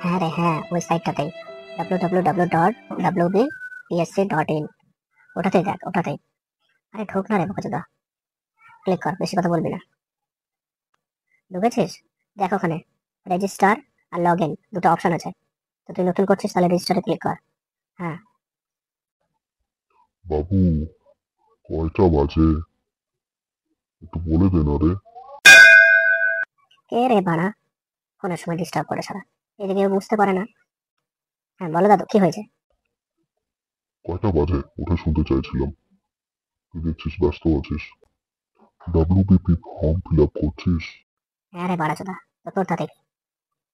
হ্যাঁ রে হ্যাঁ, ওই সাইটটাতেই www.wbpsc.in, ওটাতেই দেখ, ওটাতেই। আরে ঢোক না রে বোকাচোদা, ক্লিক কর, বেশি কথা বলবি না। ঢুকেছিস? দেখ ওখানে রেজিস্টার আর লগ ইন দুটো অপশন আছে। তো তুই নতুন করছিস, তাহলে রেজিস্টারে ক্লিক কর। হ্যাঁ। বাবু, কয়টা বাজে? একটু বলে দে না রে। কে রে বাড়া, ফোনের সময় ডিস্টার্ব করে সারা, এদিকে কেউ বুঝতে পারে না। হ্যাঁ বলো দাদু, কি হয়েছে? কয়টা বাজে উঠে শুনতে চাইছিলাম। তুই দেখছিস ব্যস্ত আছিস। ডাব্লিউবিপি ফর্ম ফিল আপ করছিস? হ্যাঁ রে বাড়া চোদা, তো তোর তাতে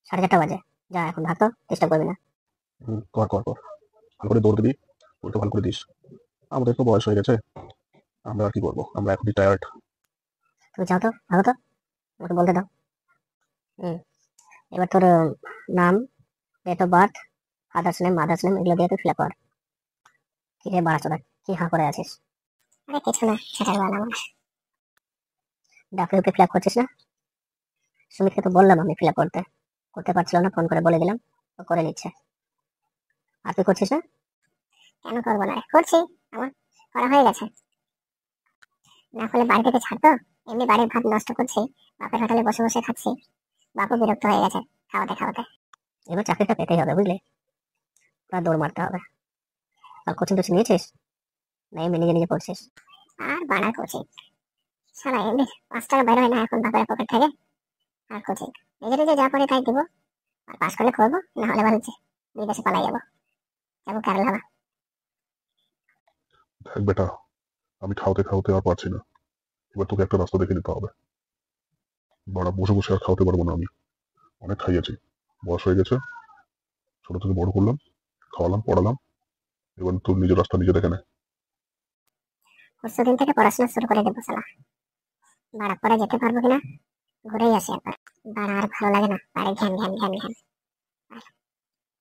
4:30 বাজে। যা এখন ভাগ তো, ডিস্টার্ব করবি না। কর কর কর, ভালো করে দৌড় দিবি, ওইটা ভালো করে দিস। আমাদের তো বয়স হয়ে গেছে, আমরা আর কি করবো, আমরা এখনই টায়ার্ড। তুমি যাও তো, ভালো তো, আমাকে বলতে দাও। হুম, এবার তোর নাম, date of birth, father's name, mother's name, এগুলো দিয়ে তুই ফিল আপ কর। কি রে বাড়া চোদা, কি হাঁ করে আছিস? আরে কিছু না, সেটার বেলা আমার ডাব্লিউপি ফিল আপ করছিস না? সুমিতকে তো বললাম আমি ফিল আপ করতে পারছিল না, ফোন করে বলে দিলাম, ও করে নিচ্ছে। আর তুই করছিস না? কেন করবো না, করছি, আমার করা হয়ে গেছে। না হলে বাড়ি থেকে ছাড়তো, এমনি বাড়ির ভাত নষ্ট করছি, বাপের হোটেলে বসে বসে খাচ্ছি, বাপও বিরক্ত হয়ে গেছে খাওয়াতে খাওয়াতে। এবার চাকরিটা পেতেই হবে, বুঝলি? পুরো দৌড় মারতে হবে। আর কোচিং টোচিং নিয়েছিস না এমনি নিজে নিজে পড়ছিস? আর বাড়া কোচিং, সারা এমনি 5 টাকা বের হয় না এখন বাপের পকেট থেকে। আর কোচিং নিজে নিজে যা পড়ে তাই দিব, আর পাস করলে করবো, না হলে ভাবছি বিদেশে পালাই যাবো, যাবো কেরালা। দেখ বেটা, আমি খাওয়াতে খাওয়াতে আর পারছি না। এবার তোকে একটা রাস্তা দেখে নিতে হবে। বাড়া বসে বসে আর খাওয়াতে পারবো না আমি। অনেক খাইয়েছি, বয়স হয়ে গেছে। ছোট থেকে বড় করলাম, খাওয়ালাম, পড়ালাম। এবার তোর নিজের রাস্তা নিজে দেখে নে। পরশুদিন থেকে পড়াশোনা শুরু করে দেবো শালা। বাড়া পরে যেতে পারবো কিনা ঘুরেই আসি একবার। বাড়া আর ভালো লাগে না, বাড়ি ঘ্যান ঘ্যান ঘ্যান ঘ্যান। আর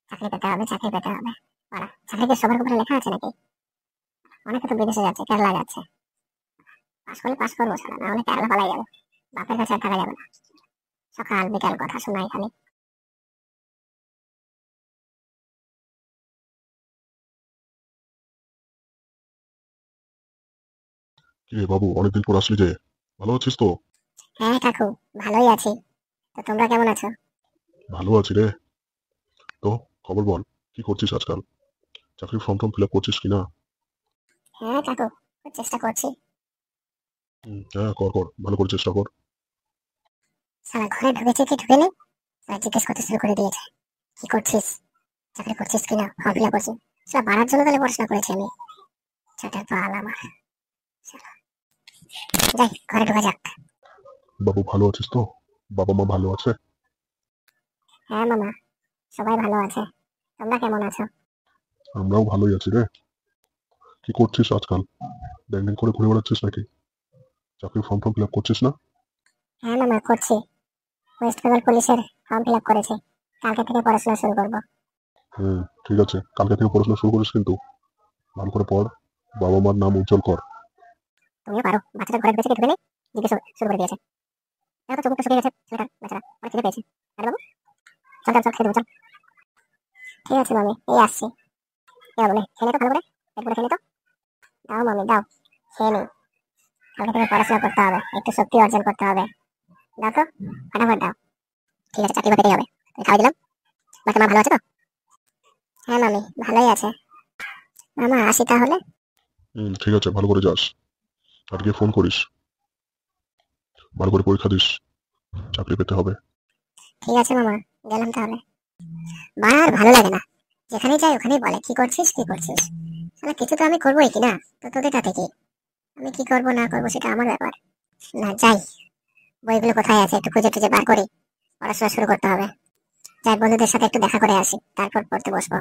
চাকরি পেতে হবে, চাকরি পেতে হবে। বাড়া চাকরি কি সবার উপরে লেখা আছে নাকি? অনেকে তো বিদেশে যাচ্ছে, কেরালা যাচ্ছে। পাস করলে পাস করবো শালা, না হলে কেরালা পালাই যাবো, বাপের কাছে আর থাকা যাবে না। সকাল বিকাল কথা শোনাই খালি। কি রে বাবু, অনেকদিন পর আসলি যে, ভালো আছিস তো? হ্যাঁ কাকু, ভালোই আছি। তো তোমরা কেমন আছো? ভালো আছি রে। তো খবর বল, কি করছিস আজকাল? চাকরির ফর্ম টর্ম ফিল আপ করছিস কিনা? হ্যাঁ কাকু, চেষ্টা করছি। হ্যাঁ, কর কর, ভালো করে চেষ্টা কর। সারা ঘরে ঢুকেছে কি ঢুকেনি, তাই জিজ্ঞেস করতে শুরু করে দিয়েছে, কি করছিস, চাকরি করছিস কিনা, ফর্ম ফিল আপ করছিস। সেটা বাড়ার জন্য তাহলে পড়াশোনা করেছি আমি, সেটার পাল আমার। যাই ঘরে ঢোকা যাক। বাবু ভালো আছিস তো? বাবা মা ভালো আছে? হ্যাঁ মামা, সবাই ভালো আছে। তোমরা কেমন আছো? আমরাও ভালোই আছি রে। কি করছিস আজকাল? ব্যাং ব্যাং করে ঘুরে বেড়াচ্ছিস নাকি? চাকরির ফর্ম টর্ম ফিল আপ করছিস না? হ্যাঁ মামা করছি, ওয়েস্ট বেঙ্গল পুলিশের ফর্ম ফিল আপ করেছি, কালকে থেকে পড়াশোনা শুরু করবো। ঠিক আছে, কালকে থেকে পড়াশোনা শুরু করিস কিন্তু। ভালো করে পড়, বাবা মার নাম উজ্জ্বল কর। তুমিও পারো, বাচ্চাটা ঘরে ঢুকেছে কি ঢুকেনি জিজ্ঞেস শুরু করে দিয়েছে। দেখো তো চোখটা শুকিয়ে গেছে ছেলেটার, বেচারা অনেক খিদে পেয়েছে। আরে বাবু চল চল চল খেয়ে দেবো চল। ঠিক আছে মামি, এই আসছি। এ বলে খেলে তো ভালো করে, পেট ভরে খেলে তো। দাও মামি দাও, খেয়ে নি, কালকে থেকে পড়াশোনা করতে হবে, একটু শক্তি অর্জন করতে হবে। দাও তো, ফাটাফাট দাও। ঠিক আছে, চাকরি পেতেই হবে, তুমি খাওয়াই দিলাম। বাকি মা ভালো আছে তো? হ্যাঁ মামি ভালোই আছে। মামা আসি তাহলে। ঠিক আছে, ভালো করে যাস। আজকে ফোন করিস। ভালো করে পরীক্ষা দিস, চাকরি পেতে হবে। ঠিক আছে মামা, গেলাম তাহলে। মা আর ভালো লাগে না, যেখানে যাই ওখানেই বলে কি করছিস কি করছিস। তাহলে কিছু তো আমি করবোই কি না, তো তোদের তাতে কি, আমি কি করবো না করবো সেটা আমার ব্যাপার। না যাই, বইগুলো কোথায় আছে একটু খুঁজে টুজে বার করি, পড়াশোনা শুরু করতে হবে। যাই বন্ধুদের সাথে একটু দেখা করে আসি, তারপর পড়তে বসবো।